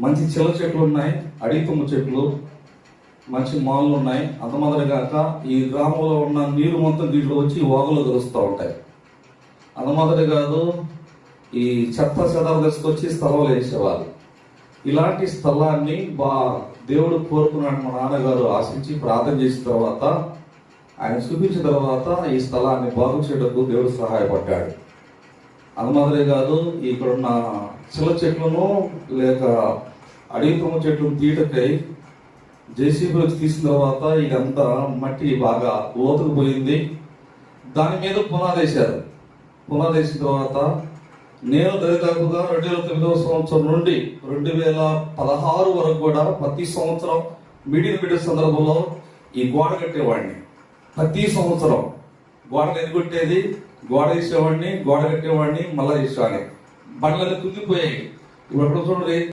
మంచి చిల్ల చెట్లు ఉన్నాయి, అడవి తుమ్మ చెట్లు, మంచి మాన్లు ఉన్నాయి. అంతమాదిరిగాక ఈ గ్రామంలో ఉన్న నీరు మొత్తం దీంట్లో వచ్చి వాగులో కలుస్తూ ఉంటాయి. అంతమాదిరి కాదు, ఈ చెత్త చెదాలు తీసుకొచ్చి స్థలంలో వేసేవాళ్ళు. ఇలాంటి స్థలాన్ని దేవుడు కోరుకున్నాడు. మా నాన్నగారు ఆశించి ప్రార్థన చేసిన తర్వాత, ఆయన చూపించిన తర్వాత ఈ స్థలాన్ని బాగు చేయడానికి దేవుడు సహాయపడ్డాడు. అంతమాదిరే కాదు, ఇక్కడున్న చిల్ల చెట్లను లేక అడవి తుమ్మ చెట్లను తీయటకై జేసీబీ వచ్చి తీసిన తర్వాత ఇదంతా మట్టి బాగా లోతుకు పోయింది. దాని మీద పునాదేశారు. పునాదేసిన తర్వాత నేను దరిదాపుగా 2009 సంవత్సరం నుండి 2016 వరకు కూడా ప్రతి సంవత్సరం మీడియం సందర్భంలో ఈ గోడ కట్టేవాడిని. ప్రతి సంవత్సరం గోడలు ఎదుగుట్టేది, గోడ వేసేవాడిని, గోడ కట్టేవాడిని, మళ్ళా వేసేవాడిని. బండ్లన్నీ కుంగిపోయాయి. ఇప్పుడు చూడండి,